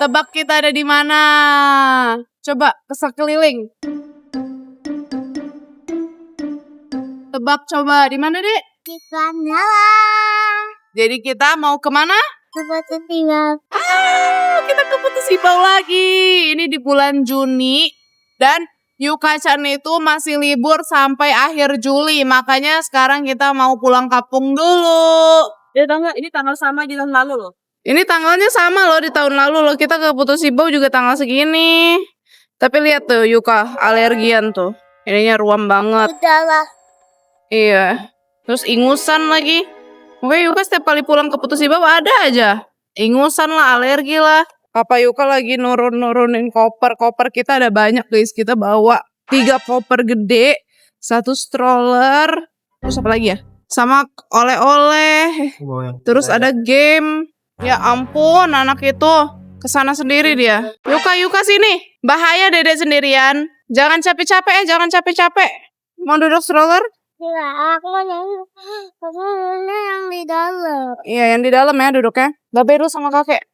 Tebak kita ada di mana? Coba sekeliling. Tebak coba di mana, Dek? Di sana. Jadi kita mau kemana? Seperti tinggal. Kita ke Putus Ibau lagi. Ini di bulan Juni dan Yuka-chan itu masih libur sampai akhir Juli. Makanya sekarang kita mau pulang kampung dulu. Ya tau gak, ini tanggal sama di tahun lalu loh. Ini tanggalnya sama loh di tahun lalu loh. Kita ke Putus Ibau juga tanggal segini. Tapi lihat tuh Yuka alergian tuh. Ininya ruam banget. Udahlah. Iya. Terus ingusan lagi. Oke Yuka setiap kali pulang ke Putus Ibau ada aja. Ingusan lah, alergi lah. Papa Yuka lagi nurunin koper. Koper kita ada banyak guys. Kita bawa 3 koper gede. 1 stroller. Terus apa lagi ya? Sama oleh-oleh. Terus ada game. Ya ampun, anak itu kesana sendiri dia. Yuka sini. Bahaya Dedek sendirian. Jangan capek-capek jangan capek-capek. Mau duduk stroller? Ya, aku mau yang di dalam. Iya, yang di dalam ya duduknya. Babe dulu sama kakek.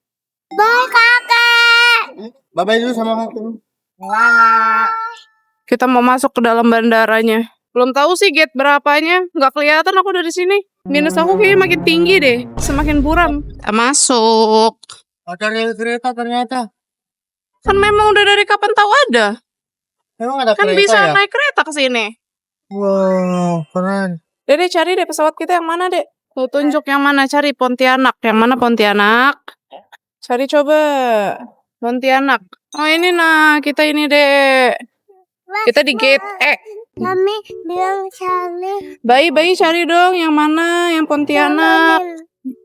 Bye kakek. Bye-bye dulu sama kakek. Kita mau masuk ke dalam bandaranya. Belum tahu sih gate berapanya. Nggak kelihatan aku dari sini. Minus aku kayaknya makin tinggi deh. Semakin buram. Kita masuk. Ada rel kereta ternyata. Kan memang udah dari kapan tahu ada. Emang ada Kan kereta bisa ya? naik kereta ke sini. Wow, keren. Dede cari deh pesawat kita yang mana dek. Tuh tunjuk yang mana, cari Pontianak. Yang mana Pontianak? Cari coba. Pontianak. Oh ini nah, kita ini dek. Kita di gate E. Mami bilang cari. Bayi cari dong yang mana, yang Pontianak.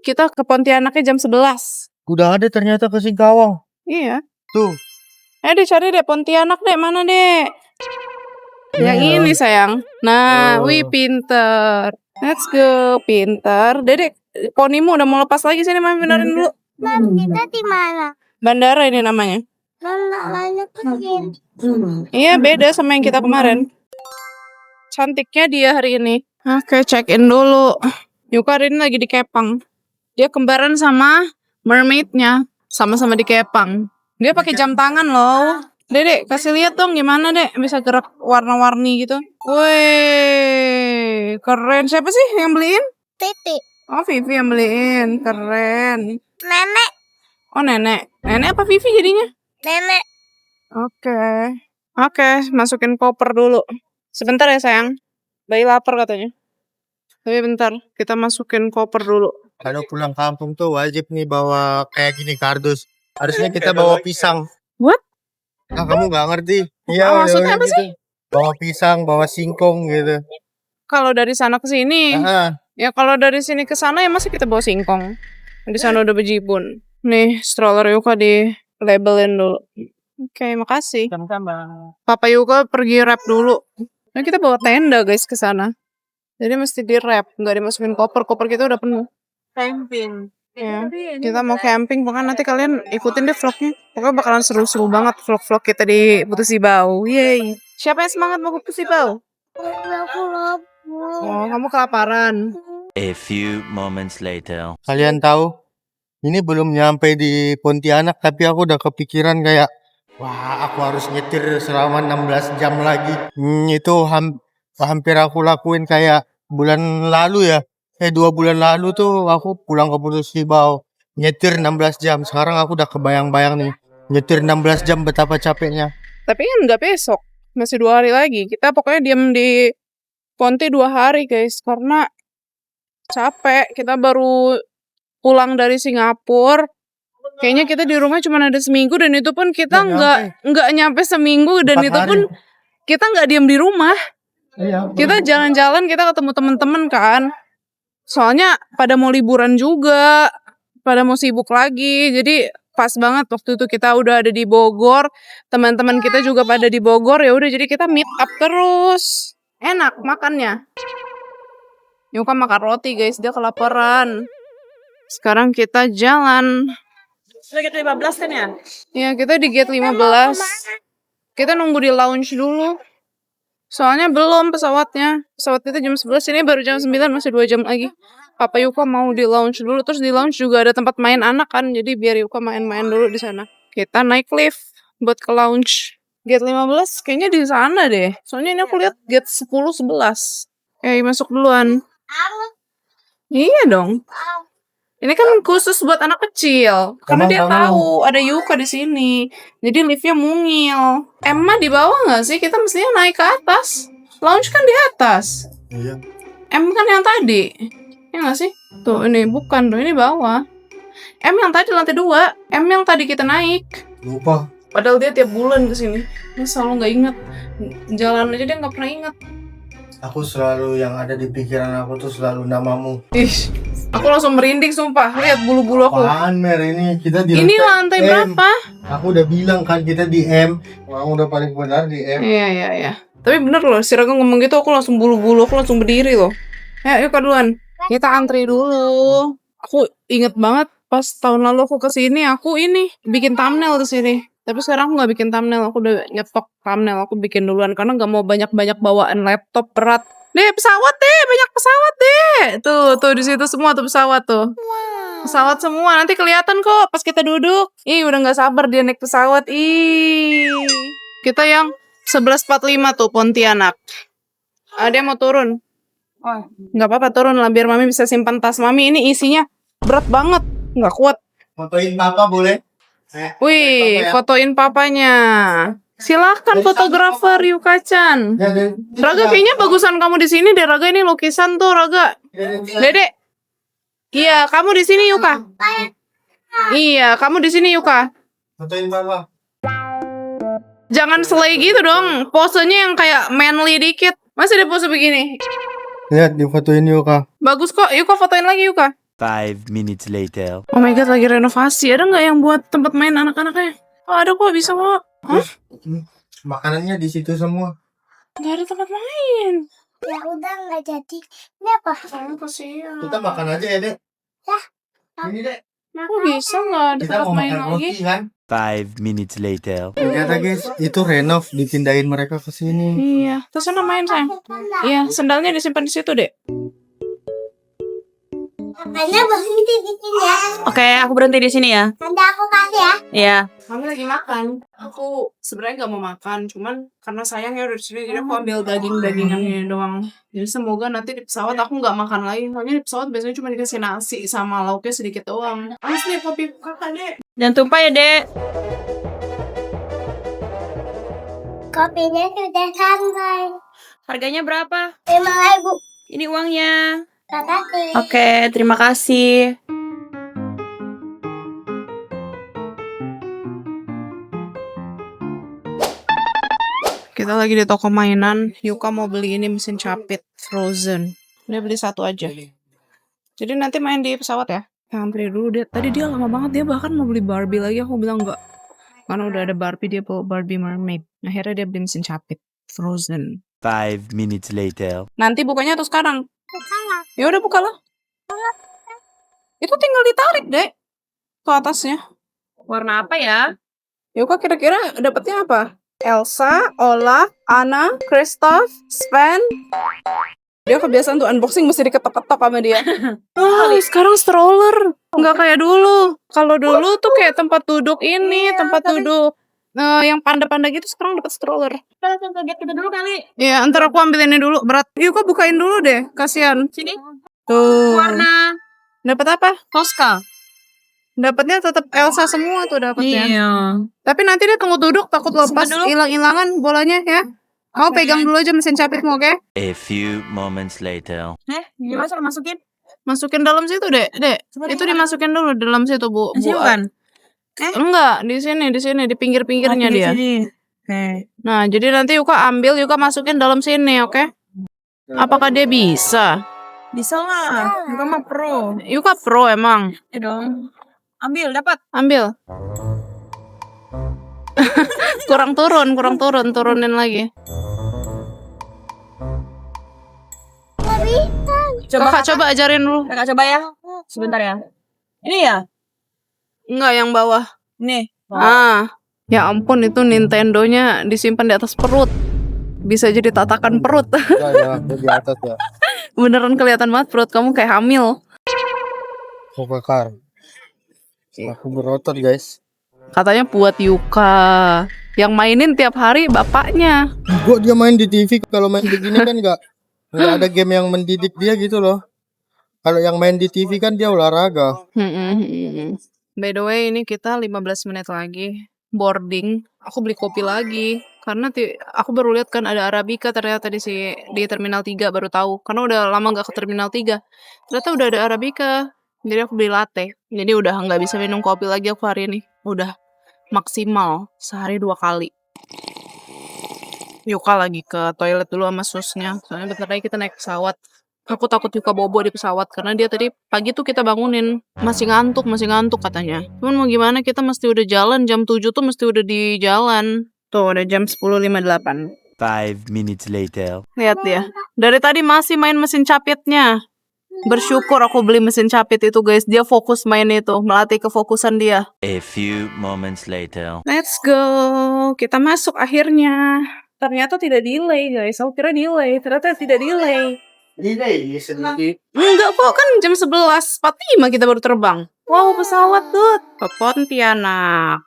Kita ke Pontianaknya jam 11. Udah ada ternyata ke Singkawang. Iya. Tuh. Dek cari dek Pontianak dek, mana dek? Yang Iya. ini sayang. Nah, Oh. wih pinter. Let's go, pinter. Dedek, ponimu udah mau lepas lagi sini, mami benerin dulu. Mami kita di mana? Bandara ini namanya. Mama kecil. Iya, beda sama yang kita kemarin. Cantiknya dia hari ini. Oke, check in dulu. Yuka hari ini lagi di Kepang. Dia kembaran sama mermaidnya. Sama-sama di Kepang. Dia pakai jam tangan loh. Dedek, kasih lihat dong gimana dek bisa gerak warna-warni gitu. Wih, keren. Siapa sih yang beliin? Titik. Oh, Vivi yang beliin. Keren. Nenek. Oh, nenek. Nenek apa Vivi jadinya? Nenek. Oke, masukin koper dulu. Sebentar ya sayang. Bayi lapar katanya. Tapi bentar, kita masukin koper dulu. Kalau pulang kampung tuh wajib nih bawa kayak gini kardus. Harusnya kita bawa pisang. What? Ah, kamu gak ngerti? Maksudnya apa sih? Bawa pisang, bawa singkong gitu. Kalau dari sana ke sini, Ah, ya kalau dari sini ke sana ya masih kita bawa singkong. Di sana udah bejibun. Nih, stroller Yuka di labelin dulu. Oke, makasih. Sama-sama. Papa Yuka pergi wrap dulu. Nah, kita bawa tenda guys ke sana. Jadi mesti di wrap, nggak dimasukin koper. Koper kita udah penuh. Camping. Ya, kita mau camping, pokoknya nanti kalian ikutin deh vlognya. Pokoknya bakalan seru-seru banget vlog-vlog kita di Putus Ibau. Yeay. Siapa yang semangat mau ke Putus Ibau? Aku lapar. Oh, kamu kelaparan. A few moments later. kalian tahu? Ini belum nyampe di Pontianak tapi aku udah kepikiran kayak wah, aku harus nyetir selama 16 jam lagi. Itu hampir aku lakuin kayak bulan lalu ya. 2 bulan lalu tuh aku pulang ke Putus Ibau. Nyetir 16 jam. Sekarang aku udah kebayang-bayang nih. Nyetir 16 jam betapa capeknya. Tapi kan nggak besok. Masih 2 hari lagi. Kita pokoknya diam di Ponti 2 hari guys. Karena capek. Kita baru pulang dari Singapura. Kayaknya kita di rumah cuma ada seminggu. Dan itu pun kita nggak nyampe seminggu. Dan 4 itu hari. pun kita nggak diam di rumah. Iya. Kita jalan-jalan, kita ketemu temen-temen kan. Soalnya pada mau liburan juga. Pada mau sibuk lagi. Jadi pas banget waktu itu kita udah ada di Bogor. Teman-teman kita juga pada di Bogor. Ya udah jadi kita meet up terus. Enak makannya. Yuka makan roti guys. Dia kelaparan. Sekarang kita jalan. Sudah kita 15 kan ya? Ya kita di gate 15. Kita nunggu di lounge dulu. Soalnya belum pesawatnya. Pesawat kita jam 11, ini baru jam 9, masih 2 jam lagi. Papa Yuka mau di lounge dulu. Terus di lounge juga ada tempat main anak kan. Jadi biar Yuka main-main dulu di sana. Kita naik lift buat ke lounge. Gate 15 kayaknya di sana deh. Soalnya ini aku lihat gate 10 11. Masuk duluan. Iya dong. Ini kan khusus buat anak kecil. Karena Emang dia kamu- tahu ada Yuka di sini. Jadi liftnya mungil. Emma di bawah nggak sih? Kita mestinya naik ke atas. Lounge kan di atas. Iya. M kan yang tadi. Ya nggak sih? Tuh ini bukan tuh, ini bawah. M yang tadi lantai 2. M yang tadi kita naik. Lupa. Padahal dia tiap bulan kesini. Dia selalu nggak inget. Jalan aja dia nggak pernah inget. Aku selalu yang ada di pikiran aku tuh selalu namamu. Ih, aku langsung merinding sumpah. Lihat bulu-bulu aku. Apaan Mer ini? Kita di Ini lantai M. berapa? Aku udah bilang kan kita di M. Kamu udah paling benar di M. Iya. Tapi bener loh, si Raga ngomong gitu aku langsung bulu-bulu, aku langsung berdiri loh. Yuk duluan. Kita antri dulu. Aku inget banget pas tahun lalu aku kesini, aku ini bikin thumbnail di sini. Tapi sekarang aku nggak bikin thumbnail, aku udah nyetok thumbnail, aku bikin duluan karena nggak mau banyak-banyak bawaan laptop berat. Pesawat deh, banyak pesawat deh. Tuh di situ semua tuh pesawat tuh. Pesawat semua, nanti kelihatan kok pas kita duduk. Ih, udah nggak sabar dia naik pesawat. Ih. Kita yang 11.45 tuh Pontianak. Dia mau turun. Oh, Nggak apa-apa turun lah biar mami bisa simpan tas. Mami ini isinya berat banget. Nggak kuat. Fotoin papa boleh? Wih, Papa ya? fotoin papanya. Silakan fotografer Yuka-chan. Raga kayaknya bagusan kamu di sini deh. Raga ini lukisan tuh Raga. Dedek. Iya, kamu di sini Yuka. Iya, kamu di sini Yuka. Fotoin papa. Jangan selai gitu dong. Posenya yang kayak manly dikit. Masih ada pose begini. Lihat di fotoin Yuka. Bagus kok. Yuka fotoin lagi Yuka. 5 minutes later. Oh my god, lagi renovasi. Ada nggak yang buat tempat main anak-anaknya? Oh, ada kok, bisa kok. Hah? Makanannya di situ semua. Nggak ada tempat main. Ya udah nggak jadi. Ini apa? Oh, kasihan. Kita makan aja ya, Dek. Ya. Ini, Dek. Kok bisa nggak ada Kita tempat mau main makan lagi? roti kan? 5 minutes later. Ternyata guys, itu renov dipindahin mereka ke sini. Iya, terus sana main sayang. Iya, sendalnya disimpan di situ deh. Makanya berhenti di sini ya. Oke, aku berhenti di sini ya. Nanti aku kasih ya. Iya. Kami lagi makan. Aku sebenarnya nggak mau makan, cuman karena sayang ya udah di sini, jadi aku ambil daging-dagingannya doang. Jadi semoga nanti di pesawat aku nggak makan lagi. Soalnya di pesawat biasanya cuma dikasih nasi sama lauknya sedikit doang. Awas nih kopi kakak deh. Jangan tumpah ya, Dek. Kopinya sudah sampai. Harganya berapa? 5.000. Ini uangnya. Makasih. Oke, terima kasih. Kita lagi di toko mainan. Yuka mau beli ini mesin capit Frozen. Dia beli satu aja. Jadi nanti main di pesawat ya. Antri dulu dia. Tadi dia lama banget, dia bahkan mau beli Barbie lagi. Aku bilang enggak. Karena udah ada Barbie, dia bawa Barbie Mermaid. Akhirnya dia beli mesin capit Frozen. 5 minutes later. Nanti bukanya atau sekarang? Sekarang. Ya udah buka lah. Itu tinggal ditarik deh ke atasnya. Warna apa ya? Yuka kira-kira dapetnya apa? Elsa, Olaf, Anna, Kristoff, Sven. Dia kebiasaan tuh unboxing mesti diketok-ketok sama dia. Sekarang stroller. Nggak kayak dulu. Kalau dulu tuh kayak tempat duduk ini, tempat duduk yang panda-panda gitu, sekarang dapat stroller. Kita langsung ke gate kita dulu kali. Ya, ntar aku ambil ini dulu. Berat. Yuka bukain dulu deh. Kasihan. Sini. Tuh. Warna Dapat apa? Tosca. Dapatnya tetap Elsa semua tuh dapatnya. Iya. Tapi nanti dia tunggu duduk, takut lepas Simpen dulu. hilang-hilangan bolanya ya. Kamu pegang dulu aja mesin capitmu, oke? A few moments later. Gimana cara masukin? Masukin dalam situ, Dek. Itu dimasukin dulu dalam situ, Bu. Sini bukan? Enggak, di sini, di pinggir-pinggirnya dia. Oke. Nah, jadi nanti Yuka ambil, Yuka masukin dalam sini, oke? Apakah dia bisa? Bisa lah. Bukan mah pro. Yuka pro emang. Ya dong. Ambil, dapat. Ambil. kurang turun, turunin lagi. Kakak coba ajarin dulu. Kakak coba ya. Sebentar ya. Ini ya? Enggak, yang bawah. Nih. Ya ampun, itu Nintendo-nya disimpan di atas perut. Bisa jadi tatakan perut. Ya, di atas ya. Beneran kelihatan banget perut kamu kayak hamil. Aku bakar. Aku berotot guys. Katanya buat Yuka. Yang mainin tiap hari bapaknya. Kok dia main di TV? Kalau main begini kan nggak ada game yang mendidik dia gitu loh. Kalau yang main di TV kan dia olahraga. By the way, ini kita 15 menit lagi boarding. Aku beli kopi lagi. Karena aku baru lihat kan ada Arabica ternyata di Terminal 3 baru tahu. Karena udah lama nggak ke Terminal 3. Ternyata udah ada Arabica. Jadi aku beli latte. Jadi udah nggak bisa minum kopi lagi aku hari ini. Udah maksimal sehari 2 kali. Yuka lagi ke toilet dulu sama susnya. Soalnya bentar lagi kita naik pesawat. Aku takut Yuka bobo di pesawat karena dia tadi pagi tuh kita bangunin masih ngantuk katanya. Cuman mau gimana, kita mesti udah jalan jam 7 tuh mesti udah di jalan. Tuh udah jam 10.58. 5 minutes later. Lihat dia. Dari tadi masih main mesin capitnya. Bersyukur aku beli mesin capit itu guys. Dia fokus main itu, melatih kefokusan dia. A few moments later. Let's go. Kita masuk akhirnya. Ternyata tidak delay guys. Aku kira delay. Ternyata tidak delay. Ini sedikit. Enggak kok, kan jam 11.45 kita baru terbang. Wow, pesawat tuh ke Pontianak.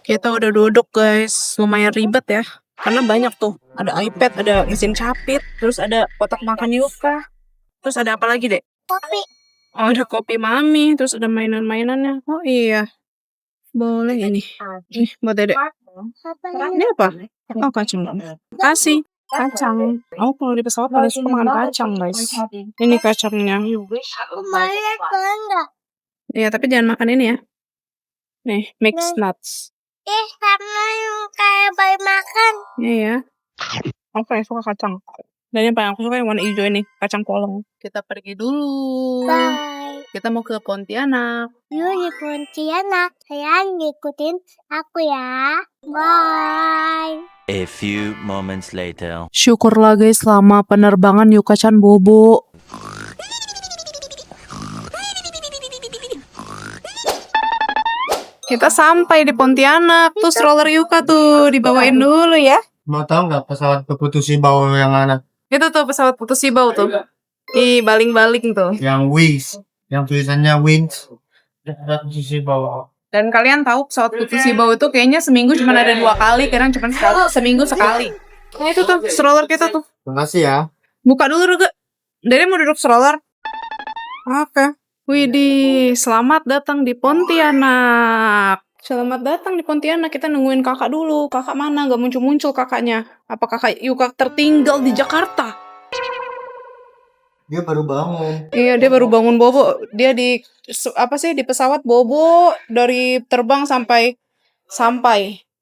Kita udah duduk guys. Lumayan ribet ya. Karena banyak tuh. Ada iPad, ada mesin capit, terus ada kotak makan Yuka. Terus ada apa lagi, Dek? Kopi. Oh, ada kopi mami, terus ada mainan-mainannya. Oh iya. Boleh ini. Nih, buat Dedek. Ini apa? Oh, kacang. Kasih. Kacang. Oh, kalau di pesawat pada suka makan kacang, guys. Ini kacangnya. Kemarin enggak. Iya, tapi jangan makan ini ya. Nih, mixed nuts. Sama yang kayak bayi makan. Iya. Aku paling suka kacang. Dan yang paling aku suka yang warna hijau ini, kacang polong. Kita pergi dulu. Bye. Kita mau ke Pontianak. Yuk di Pontianak. Sayang ngikutin aku ya. Bye. A few moments later. Syukurlah guys, selama penerbangan Yuka-chan bobo. Kita sampai di Pontianak. Tuh stroller Yuka tuh, dibawain dulu ya. Mau tahu nggak pesawat keputusi bawah yang anak? Itu tuh pesawat putus Sibau tuh. Ih, baling-baling tuh. Yang Wings, yang tulisannya Wings. Keputusi bawah. Dan kalian tahu pesawat putus Sibau itu kayaknya seminggu cuma ada 2 kali, kadang cuma seminggu sekali. Nah itu tuh stroller kita tuh. Makasih ya. Buka dulu Ruga. Dari mau duduk stroller. Oke. Widih, selamat datang di Pontianak. Selamat datang di Pontianak. Kita nungguin kakak dulu. Kakak mana? Gak muncul-muncul kakaknya. Apa kakak Yuka tertinggal di Jakarta? Dia baru bangun. Iya, dia baru bangun bobo. Dia di pesawat bobo dari terbang sampai.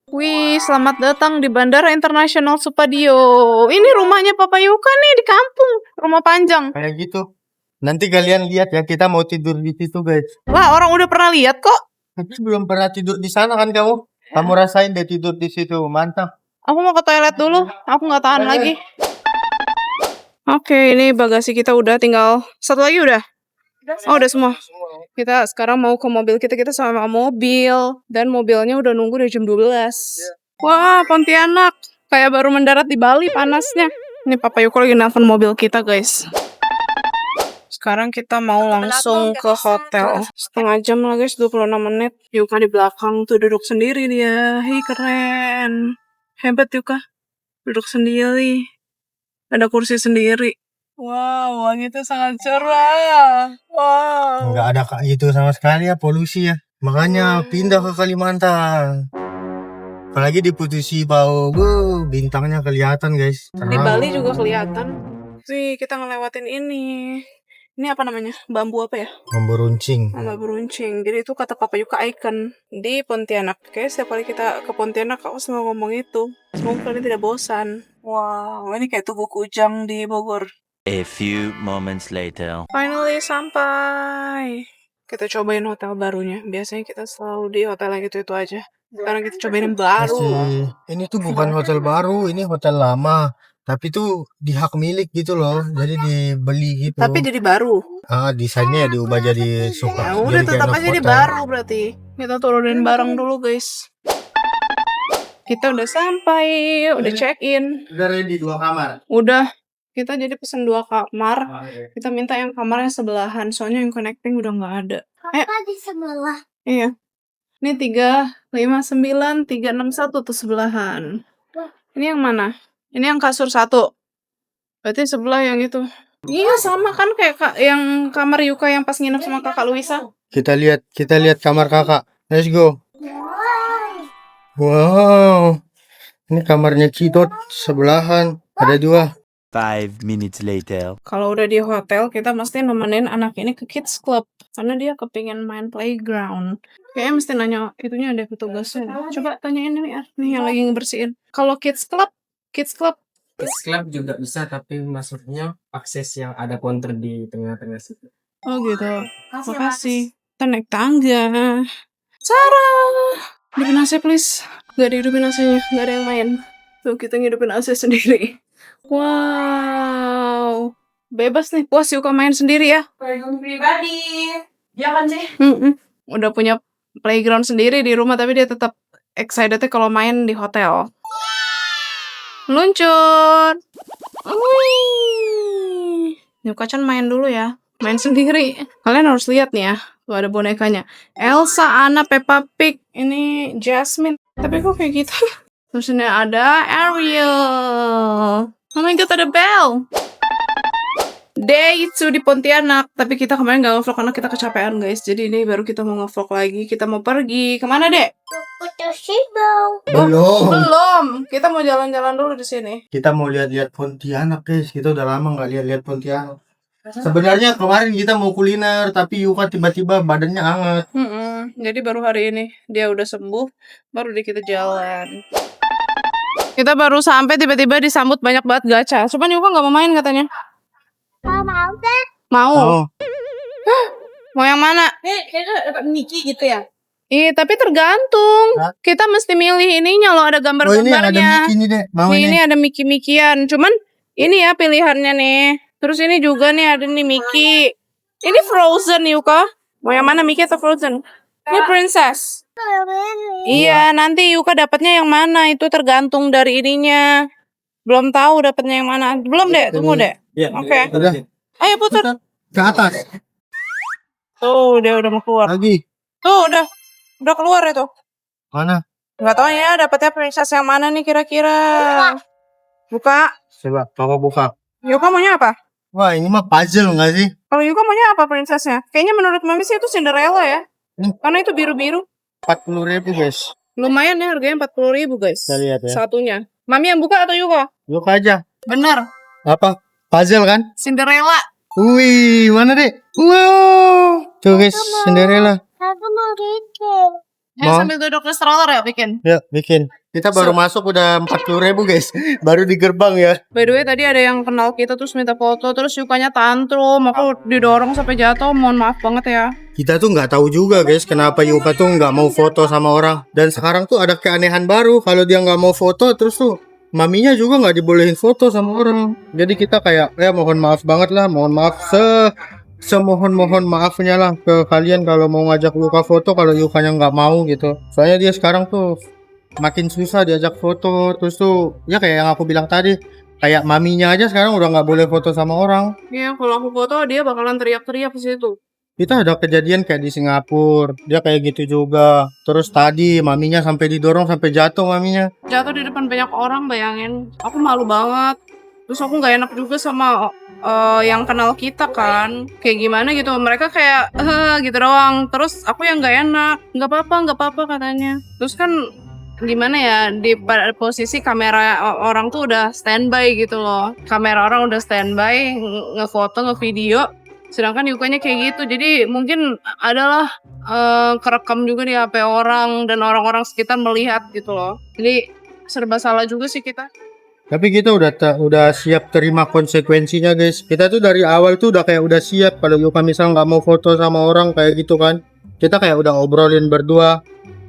Wih, selamat datang di Bandara Internasional Supadio. Ini rumahnya Papa Yuka nih di kampung. Rumah panjang. Kayak gitu. Nanti kalian lihat ya, kita mau tidur di situ guys. Lah, orang udah pernah lihat kok. Tapi belum pernah tidur di sana kan kamu? Kamu rasain deh tidur di situ, mantap. Aku mau ke toilet dulu. Aku nggak tahan lagi. Oke, ini bagasi kita udah, tinggal satu lagi udah. Oh, udah semua. Kita sekarang mau ke mobil kita sama mobil. Dan mobilnya udah nunggu dari jam 12. Wah, Pontianak. Kayak baru mendarat di Bali panasnya. Ini Papa Yuko lagi nelfon mobil kita, guys. Sekarang kita mau langsung ke hotel. Setengah jam lah guys, 26 menit. Yuka di belakang tuh duduk sendiri dia. Hei, keren. Hebat Yuka. Duduk sendiri. Ada kursi sendiri. Wow, wangi itu sangat cerah. Wow. Nggak ada kayak gitu sama sekali ya, polusi ya. Makanya pindah ke Kalimantan. Apalagi di Putusi Bau, bintangnya kelihatan guys. Di Bali juga kelihatan. Wih, kita ngelewatin ini. Ini apa namanya? Bambu apa ya? Bambu runcing. Bambu runcing. Jadi itu kata Papa Yuka icon di Pontianak. Kayak setiap kali kita ke Pontianak, aku selalu ngomong itu. Semoga kalian tidak bosan. Wow, ini kayak Tugu Kujang di Bogor. A few moments later. Finally sampai. Kita cobain hotel barunya. Biasanya kita selalu di hotel yang itu aja. Sekarang kita cobain yang baru. Ini tuh bukan hotel baru, ini hotel lama. Tapi tuh di hak milik gitu loh. Jadi dibeli gitu. Tapi jadi baru. Desainnya ya diubah jadi suka. Ya udah, tetap aja jadi baru berarti. Kita turunin barang dulu guys. Kita udah sampai, udah check in. Udah ready 2 kamar. Udah. Kita jadi pesen 2 kamar. Kita minta yang kamarnya sebelahan. Soalnya yang connecting udah nggak ada. Kakak di sebelah. Iya. Ini 359, 361 tuh sebelahan. Ini yang mana? Ini yang kasur 1. Berarti sebelah yang itu. Iya sama kan kayak yang kamar Yuka yang pas nginep sama kakak Luisa. Kita lihat kamar kakak. Let's go. Wow. Ini kamarnya Cidot sebelahan. Ada 2. 5 minutes later. Kalau udah di hotel kita mesti nemenin anak ini ke kids club karena dia kepingin main playground. Kayaknya mesti nanya itunya ada petugasnya. Coba tanyain nih yang lagi ngebersihin. Kalau kids club Kids Club juga bisa, tapi masuknya akses yang ada counter di tengah-tengah situ. Oh gitu. Makasih. Kita naik tangga. Sarah, hidupin AC please. Gak dihidupin AC-nya, gak ada yang main. Tuh kita ngidupin AC sendiri. Wow. Bebas nih, puas Yuka main sendiri ya. Playground pribadi. Ya kan sih? Udah punya playground sendiri di rumah, tapi dia tetap excitednya kalau main di hotel. Luncur. Wih. Yuka-chan main dulu ya. Main sendiri. Kalian harus lihat nih ya. Tuh ada bonekanya. Elsa, Anna, Peppa Pig. Ini Jasmine. Tapi kok kayak gitu? Terus ini ada Ariel. Oh my god, ada Belle. Day itu di Pontianak. Tapi kita kemarin gak nge-vlog karena kita kecapean guys. Jadi ini baru kita mau nge-vlog lagi. Kita mau pergi. Kemana, Dek? Putus Sibau. Belum. Kita mau jalan-jalan dulu di sini. Kita mau lihat-lihat Pontianak guys. Kita udah lama nggak lihat-lihat Pontianak. Sebenarnya kemarin kita mau kuliner, tapi Yuka tiba-tiba badannya hangat. Jadi baru hari ini dia udah sembuh, baru deh kita jalan. Kita baru sampai tiba-tiba disambut banyak banget gacha. Cuman Yuka nggak mau main katanya. Mau deh. Mau? Oh, Mau yang mana? Kayaknya dapat Mickey gitu ya. Iya, tapi tergantung. Hah? Kita mesti milih ininya loh, ada oh ini ada gambar-gambarnya. Mickey nih deh. Mau Nih, ini. ini ada Mickey-Mickian. Cuman ini ya pilihannya nih. Terus ini juga nih ada nih Mickey. Ini Frozen Yuka. Mau yang mana, Mickey atau Frozen? Ini Princess. Iya, nanti Yuka dapatnya yang mana itu tergantung dari ininya. Belum tahu dapatnya yang mana. Belum deh, tunggu deh. Iya. Oke. Udah. Ayo putar. Ke atas. Tuh, dia udah mau keluar. Lagi. Tuh, udah keluar itu. Mana? Nggak tahu ya dapatnya princess yang mana nih kira-kira. Buka. Coba, Papa buka. Yuka maunya apa? Wah, ini mah puzzle nggak sih? Kalau Yuka maunya apa princessnya? Kayaknya menurut Mami sih itu Cinderella ya. Hmm. Karena itu biru-biru. 40.000 guys. Lumayan ya harganya 40.000 guys. Kita lihat ya. Satunya. Mami yang buka atau Yuka? Yuka aja. Benar. Apa? Puzzle kan? Cinderella. Wih, mana deh? Wow. Tuh guys, Cinderella. Aku mau bikin. Mau? Sambil duduk di stroller ya bikin. Ya, bikin. Kita baru masuk udah 40.000 guys. Baru di gerbang ya. By the way tadi ada yang kenal kita terus minta foto. Terus Yukanya tantrum. Aku didorong sampai jatuh. Mohon maaf banget ya. Kita tuh nggak tahu juga guys kenapa Yuka tuh nggak mau foto sama orang. Dan sekarang tuh ada keanehan baru. Kalau dia nggak mau foto terus tuh maminya juga nggak dibolehin foto sama orang. Jadi kita kayak ya mohon maaf banget lah. Mohon maaf semohon maafnya lah ke kalian kalau mau ngajak Yuka foto kalau Yukanya nggak mau gitu. Soalnya dia sekarang tuh makin susah diajak foto. Terus tuh ya kayak yang aku bilang tadi, kayak maminya aja sekarang udah nggak boleh foto sama orang. Iya kalau aku foto dia bakalan teriak-teriak di situ. Kita ada kejadian kayak di Singapura, dia kayak gitu juga. Terus tadi maminya sampai didorong sampai jatuh maminya. Jatuh di depan banyak orang, bayangin. Aku malu banget. Terus aku nggak enak juga sama yang kenal kita kan. Kayak gimana gitu. Mereka kayak gitu doang. Terus aku yang nggak enak. Nggak apa-apa katanya. Terus kan gimana ya, di posisi kamera orang tuh udah standby gitu loh. Kamera orang udah standby, ngefoto, ngevideo. Sedangkan Yukanya kayak gitu. Jadi mungkin adalah kerekam juga di HP orang dan orang-orang sekitar melihat gitu loh. Jadi serba salah juga sih kita. Tapi kita udah siap terima konsekuensinya guys. Kita tuh dari awal tuh udah kayak udah siap kalau Yuka misal nggak mau foto sama orang kayak gitu kan. Kita kayak udah obrolin berdua.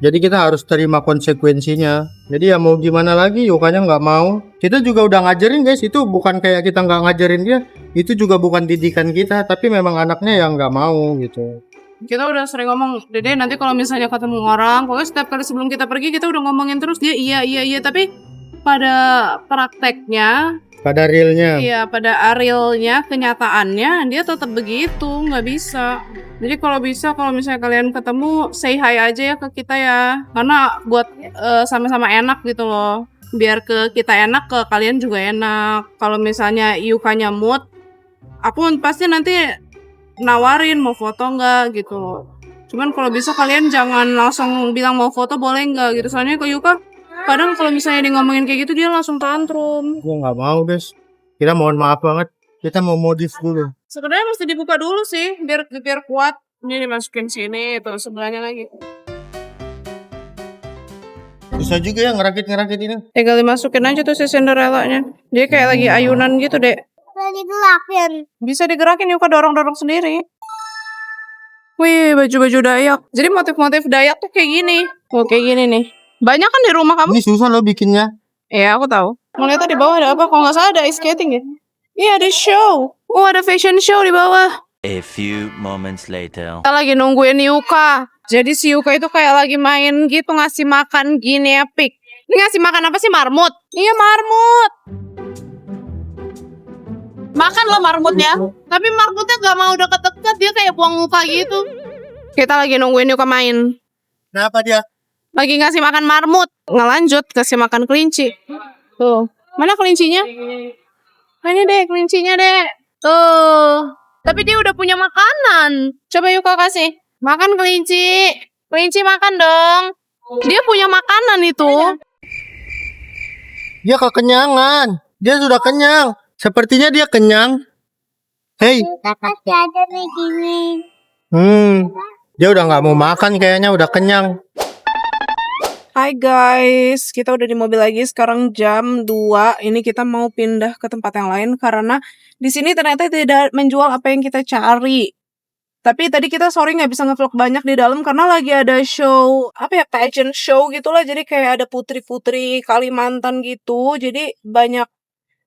Jadi kita harus terima konsekuensinya. Jadi ya mau gimana lagi, Yukanya nggak mau. Kita juga udah ngajarin guys. Itu bukan kayak kita nggak ngajarin dia. Itu juga bukan didikan kita. Tapi memang anaknya yang nggak mau gitu. Kita udah sering ngomong, Dede nanti kalau misalnya ketemu orang, pokoknya setiap kali sebelum kita pergi kita udah ngomongin terus dia iya. Tapi pada prakteknya pada realnya. Iya, pada realnya, kenyataannya dia tetap begitu, nggak bisa. Jadi kalau bisa, kalau misalnya kalian ketemu, say hi aja ya ke kita ya. Karena buat sama-sama enak gitu loh. Biar ke kita enak, ke kalian juga enak. Kalau misalnya Yukanya mood, aku pasti nanti nawarin mau foto nggak gitu loh. Cuman kalau bisa kalian jangan langsung bilang mau foto boleh nggak gitu. Soalnya ke Yuka, kadang kalau misalnya dia ngomongin kayak gitu, dia langsung tantrum. Gue nggak mau guys. Kita mohon maaf banget. Kita mau modif dulu. Sebenarnya mesti dibuka dulu sih, biar kuat. Ini dimasukin sini, terus sebelahnya lagi. Susah juga ya ngerakit ini. Tinggal dimasukin aja tuh si Cinderella-nya. Dia kayak lagi ayunan gitu, Dek. Udah digelakin. Bisa digerakin, Yuka dorong-dorong sendiri. Wih, baju-baju Dayak. Jadi motif-motif Dayak tuh kayak gini. Oh, kayak gini nih. Banyak kan di rumah kamu? Ini susah loh bikinnya. Iya, aku tahu. Mau lihat di bawah ada apa? Kalau nggak salah ada ice skating ya? Iya, ada show. Oh, ada fashion show di bawah. A few moments later. Kita lagi nungguin Yuka. Jadi si Yuka itu kayak lagi main gitu, ngasih makan guinea pig. Ini ngasih makan apa sih? Marmut? Iya, marmut. Makan lah marmutnya. Tapi marmutnya gak mau deket-deket, dia kayak buang muka gitu. Kita lagi nungguin Yuka main. Kenapa dia? Lagi ngasih makan marmut. Ngelanjut kasih makan kelinci. Tuh. Mana kelincinya? Ini deh kelincinya deh. Tuh. Tapi dia udah punya makanan. Coba Yuka kasih. Makan kelinci. Kelinci makan dong. Dia punya makanan itu. Dia kekenyangan. Dia sudah kenyang. Sepertinya dia kenyang. Hei. Masih ada nih gini. Dia udah nggak mau makan kayaknya, udah kenyang. Hai guys, kita udah di mobil lagi. Sekarang jam 2. Ini kita mau pindah ke tempat yang lain karena di sini ternyata tidak menjual apa yang kita cari. Tapi tadi kita sorry nggak bisa ngevlog banyak di dalam karena lagi ada show, apa ya, pageant show gitulah. Jadi kayak ada putri-putri Kalimantan gitu. Jadi banyak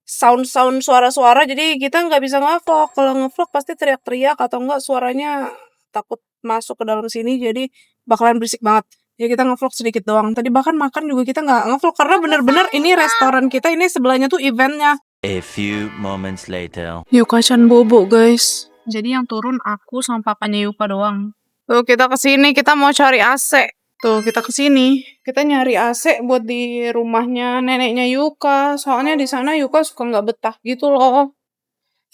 sound-sound suara-suara. Jadi kita nggak bisa ngevlog. Kalau ngevlog pasti teriak-teriak atau enggak suaranya takut masuk ke dalam sini. Jadi bakalan berisik banget. Ya kita ngevlog sedikit doang. Tadi bahkan makan juga kita nggak ngevlog karena bener-bener ini restoran kita, ini sebelahnya tuh eventnya. A few moments later. Yuka-chan bobo guys. Jadi yang turun aku sama papanya Yuka doang. Tuh kita kesini, kita mau cari AC. Tuh kita kesini, kita nyari AC buat di rumahnya neneknya Yuka. Soalnya di sana Yuka suka nggak betah gitu loh.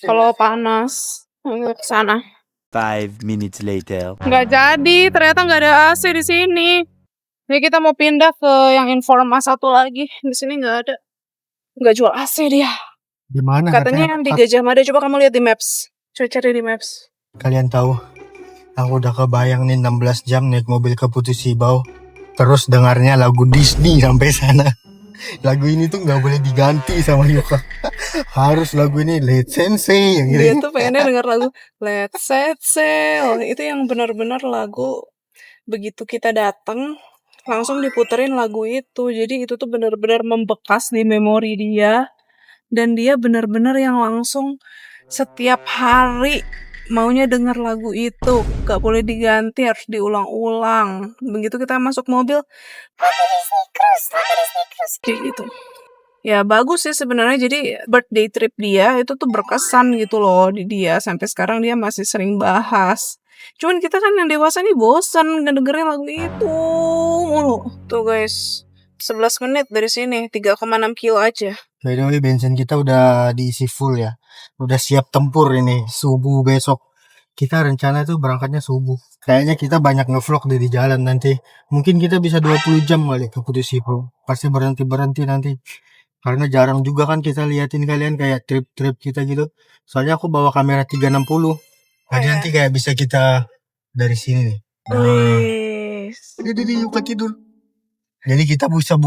Kalau panas, nggak kesana. 5 minutes later. Nggak jadi, ternyata nggak ada AC di sini. Jadi kita mau pindah ke yang Informa satu lagi. Di sini nggak ada. Nggak jual AC dia. Di mana? Katanya yang di Gajah Mada. Coba kamu lihat di Maps. Coba cari di Maps. Kalian tahu, aku udah kebayang nih 16 jam naik mobil ke Putus Sibau. Terus dengarnya lagu Disney sampai sana. Lagu ini tuh nggak boleh diganti sama Yuka. Harus lagu ini Let's Sensei yang Dia gitu. tuh pengennya denger lagu Let's Set Sail. Itu yang benar-benar lagu begitu kita datang langsung diputerin lagu itu. Jadi itu tuh benar-benar membekas di memori dia. Dan dia benar-benar yang langsung setiap hari maunya denger lagu itu. Gak boleh diganti, harus diulang-ulang. Begitu kita masuk mobil, kayak gitu. Ya bagus sih sebenarnya. Jadi birthday trip dia itu tuh berkesan gitu loh di dia. Sampai sekarang dia masih sering bahas. Cuman kita kan yang dewasa nih bosan ngedengerin lagu itu mulu. Tuh guys, 11 menit dari sini, 3,6 kilo aja. By the way, bensin kita udah diisi full ya. Udah siap tempur ini subuh besok. Kita rencana tuh berangkatnya subuh. Kayaknya kita banyak ngevlog di jalan nanti. Mungkin kita bisa 20 jam kali ke Putus Sibau. Pasti berhenti-berhenti nanti. Karena jarang juga kan kita liatin kalian kayak trip-trip kita gitu. Soalnya aku bawa kamera 360. Jadi nanti kayak bisa kita dari sini nih. Ini Yuka tidur. Jadi kita bisa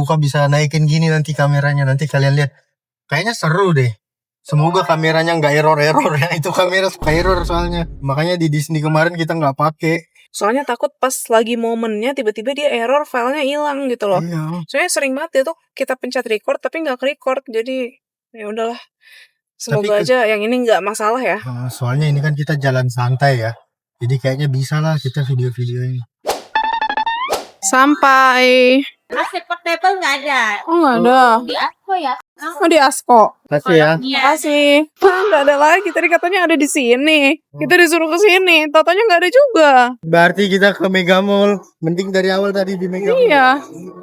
naikin gini nanti kameranya. Nanti kalian lihat. Kayaknya seru deh. Semoga kameranya nggak error ya. Itu kamera suka error soalnya. Makanya di Disney kemarin kita nggak pakai. Soalnya takut pas lagi momennya tiba-tiba dia error, filenya hilang gitu loh. Iya. Soalnya sering banget itu kita pencet record tapi nggak record. Jadi ya udahlah. Semoga aja yang ini nggak masalah ya. Soalnya ini kan kita jalan santai ya. Jadi kayaknya bisa lah kita video-video ini. Sampai. AC portable nggak ada. Oh nggak ada. Di aku ya. Oh, di Asko. Kasih ya. Makasih. Nggak ada lagi. Tadi katanya ada di sini. Kita disuruh ke sini. Totonya nggak ada juga. Berarti kita ke Mega Mall. Mending dari awal tadi di Mega Mall. Iya.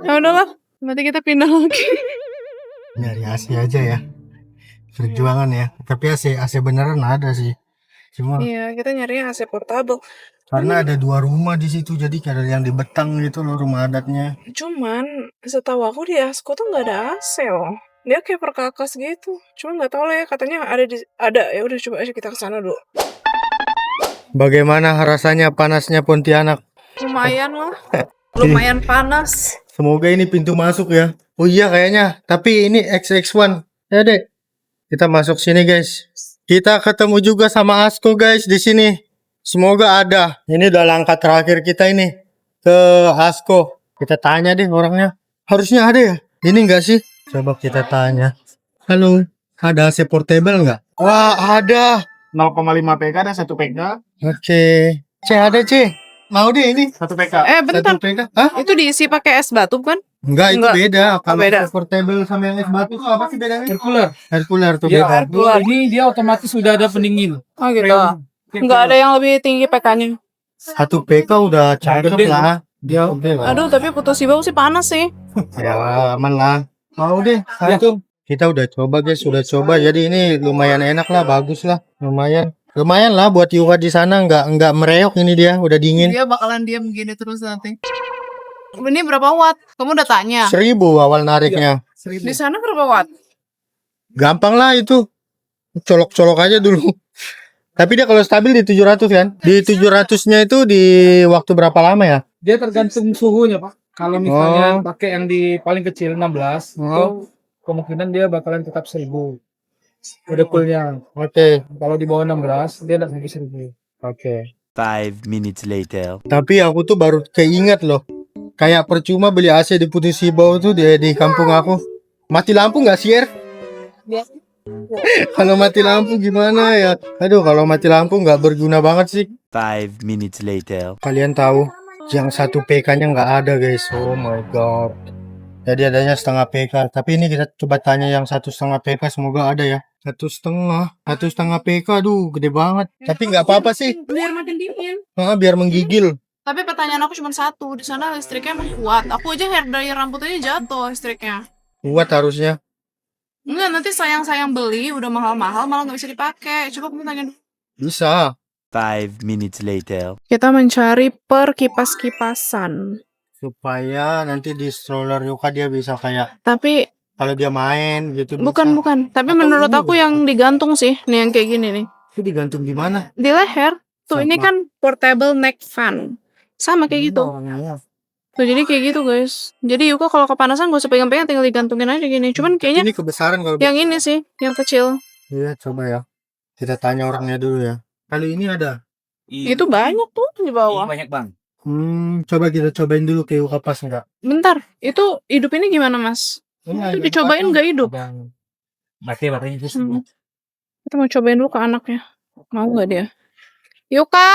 Ya udahlah. Berarti kita pindah lagi. Nyari AC aja ya. Perjuangan ya. Tapi AC beneran ada sih. Cuma Iya, kita nyari AC portable. karena ada 2 rumah di situ, jadi kayak ada yang di Betang gitu loh rumah adatnya. Cuman setahu aku di Asko tuh nggak ada AC loh. Dia kayak perkakas gitu. Cuma nggak tahu lah ya. Katanya ada. Ya udah coba aja kita ke sana dulu. Bagaimana rasanya panasnya Pontianak? Lumayan lah. Lumayan panas. Semoga ini pintu masuk ya. Oh iya kayaknya. Tapi ini XX1. Ya deh. Kita masuk sini guys. Kita ketemu juga sama Asko guys di sini. Semoga ada. Ini udah langkah terakhir kita ini ke Asko. Kita tanya deh orangnya. Harusnya ada ya? Ini enggak sih? Coba kita tanya. Halo, ada AC portable nggak? Wah, ada. 0,5 PK dan 1 PK. Oke. C ada C. Mau deh ini. 1 PK. Bentar. 1 PK. Hah? Itu diisi pakai es batu kan? Enggak, itu Enggak. beda. Kalau beda. portable sama yang es batu tuh apa sih bedanya? Circular. Air cooler tuh Ya, beda. ini dia otomatis sudah ada pendingin. Oh gitu. Nggak ada yang lebih tinggi PK-nya. 1 PK udah cakep Gede. lah. Dia gede lah. Aduh, tapi putus bau sih panas sih. Ya aman lah. Mau deh. Satu. Kita udah coba guys, udah coba. Jadi ini lumayan enak lah, bagus lah. Lumayan. Lumayan lah buat Yuka di sana nggak mereok ini dia, udah dingin. Dia bakalan diam gini terus nanti. Ini berapa watt? Kamu udah tanya. 1000 awal nariknya. Di sana berapa watt? Gampang lah itu. Colok-colok aja dulu. Tapi dia kalau stabil di 700 kan? Di 700-nya itu di waktu berapa lama ya? Dia tergantung suhunya, Pak. Kalau misalnya pakai yang di paling kecil 16, itu kemungkinan dia bakalan tetap 1000. Udah coolnya. Oke. Kalau di bawah 16, dia enggak sampai 1000. Oke. 5 minutes later. Tapi aku tuh baru keinget loh. Kayak percuma beli AC di Putih Sibau tuh di kampung aku. Mati lampu nggak sih, Er? Kalau mati lampu gimana ya? Aduh, kalau mati lampu nggak berguna banget sih. 5 minutes later. Kalian tahu, yang 1 PK-nya nggak ada guys. Oh my god. Jadi adanya setengah PK. Tapi ini kita coba tanya yang 1,5 PK, semoga ada ya. 1,5 PK, aduh gede banget. Tapi nggak apa-apa sih. Biar makin dingin. Biar menggigil. Tapi pertanyaan aku cuma satu. Di sana listriknya emang kuat. Aku aja hair dryer rambut aja jatuh listriknya. Kuat harusnya. Enggak, nanti sayang-sayang beli. Udah mahal-mahal malah nggak bisa dipakai. Coba kamu tanya dulu. Bisa. 5 minutes later. Kita mencari per kipas-kipasan. Supaya nanti di stroller Yuka dia bisa kayak Tapi kalau dia main gitu. bukan. Tapi Atau menurut ini aku bisa. yang digantung sih. Nih yang kayak gini nih. Itu digantung di mana? Di leher. Tuh ini Sama. kan portable neck fan. Sama kayak gitu. Tuh jadi kayak gitu guys. Jadi Yuka kalau kepanasan gak usah pegang-pegang, tinggal digantungin aja gini. Cuman kayaknya Ini kebesaran kalau yang ini sih, yang kecil. Iya, coba ya. Kita tanya orangnya dulu ya. Kali ini ada. Itu banyak tuh di bawah. Banyak, Bang. Coba kita cobain dulu ke Yuka pas enggak. Bentar, itu hidup ini gimana mas? Ini Itu dicobain gak hidup? Baterai itu Hmm. Kita mau cobain dulu ke anaknya. Mau gak dia? Yuka!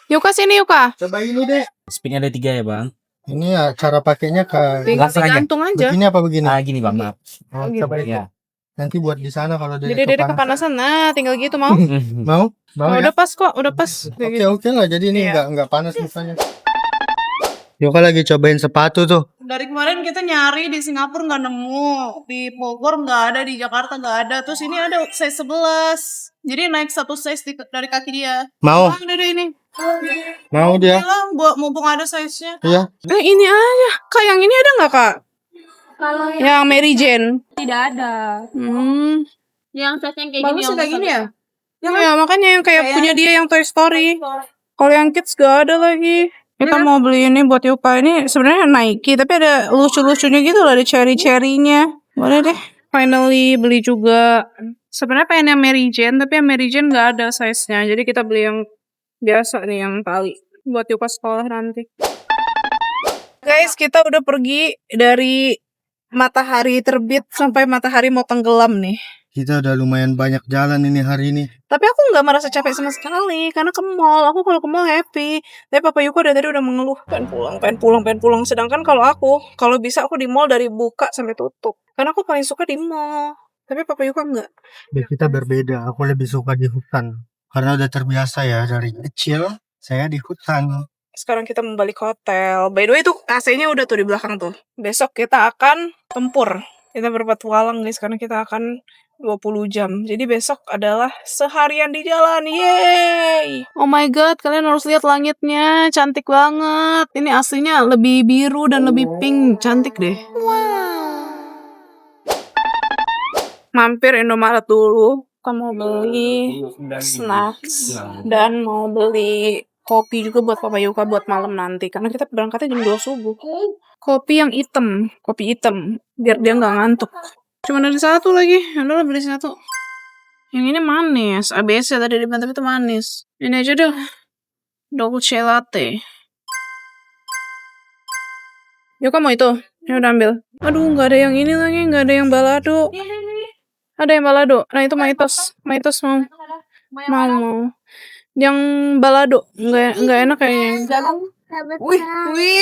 Yuka sini Yuka! Coba ini deh. Speednya ada 3 ya, Bang. Ini ya cara pakainya ke Tinggal Langsung aja. digantung aja. begini apa begini? Gini, Bang, maaf. Oh, gitu. coba itu. Ya. Nanti buat di sana kalau dia Jadi dia kepanasan. Nah, tinggal gitu mau. Mau? Mau Oh, ya? udah pas kok, udah pas. Kayak gitu. Oke lah. Jadi ini Iya. enggak panas mukanya. Yuka lagi cobain sepatu tuh. Dari kemarin kita nyari di Singapura nggak nemu, di Bogor nggak ada, di Jakarta nggak ada. Terus ini ada size 11. Jadi naik 1 size dari kaki dia. Mau? Ah, udah ini. Mau dia? Bilang buat mumpung ada size-nya. Iya. Ini aja. Kak, yang ini ada nggak kak? Kalau Yang Mary Jane. tidak ada. Yang size yang kayak Bagus gini. sih kayak gini ya? Ya makanya yang kayak punya dia yang Toy Story. Kalau yang kids gak ada lagi. Kita mau beli ini buat Yuka. Ini sebenarnya Nike, tapi ada lucu-lucunya gitu loh, ada cherry-cherrynya. Boleh deh. Finally beli juga. Sebenarnya pengen yang Mary Jane, tapi yang Mary Jane gak ada size-nya. Jadi kita beli yang biasa nih, yang tali. Buat Yuka sekolah nanti. Guys, kita udah pergi dari matahari terbit sampai matahari mau tenggelam nih. Kita udah lumayan banyak jalan ini hari ini. Tapi aku nggak merasa capek sama sekali karena ke mall. Aku kalau ke mall happy. Tapi Papa Yuko dari tadi udah mengeluh pengen pulang. Sedangkan kalau bisa aku di mall dari buka sampai tutup. Karena aku paling suka di mall. Tapi Papa Yuko enggak. Kita berbeda. Aku lebih suka di hutan. Karena udah terbiasa ya dari kecil saya di hutan. Sekarang kita mau balik hotel. By the way tuh AC-nya udah tuh di belakang tuh. Besok kita akan tempur. Kita berpetualang guys karena kita akan 20 jam. Jadi besok adalah seharian di jalan. Yeay! Oh my god, kalian harus lihat langitnya. Cantik banget. Ini aslinya lebih biru dan lebih pink. Cantik deh. Mampir Indomaret dulu. Kita mau beli snacks dan mau beli kopi juga buat Papa Yuka buat malam nanti. Karena kita berangkatnya jam 2 subuh. Kopi yang hitam. Kopi hitam. Biar dia nggak ngantuk. Cuma ada satu lagi. Udah beli satu. Yang ini manis. ABC tadi di tapi itu manis. Ini aja deh. Dolce latte. Yuka mau itu? Ya udah ambil. Aduh, nggak ada yang ini lagi. Nggak ada yang balado. Ada yang balado. Nah itu Maitos. Maitos mau. Mau. Yang balado. Nggak enak kayaknya. Wih,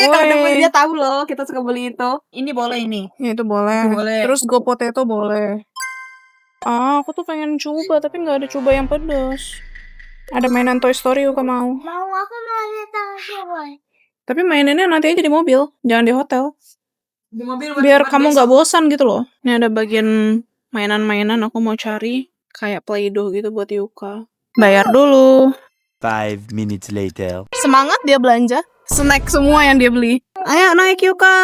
temen-temen dia tahu loh kita suka beli itu. Ini boleh ini. Ya, itu boleh. Terus go potato boleh. Aku tuh pengen coba tapi nggak ada coba yang pedas. Ada mainan Toy Story Yuka mau. Aku mau lihat boy. Tapi mainannya nanti aja di mobil, jangan di hotel. Di mobil Biar kamu nggak bosan gitu loh. Ini ada bagian mainan-mainan aku mau cari kayak Play-Doh gitu buat Yuka. Bayar dulu. 5 minutes later. Semangat dia belanja. Snack semua yang dia beli. Ayo naik Yuka.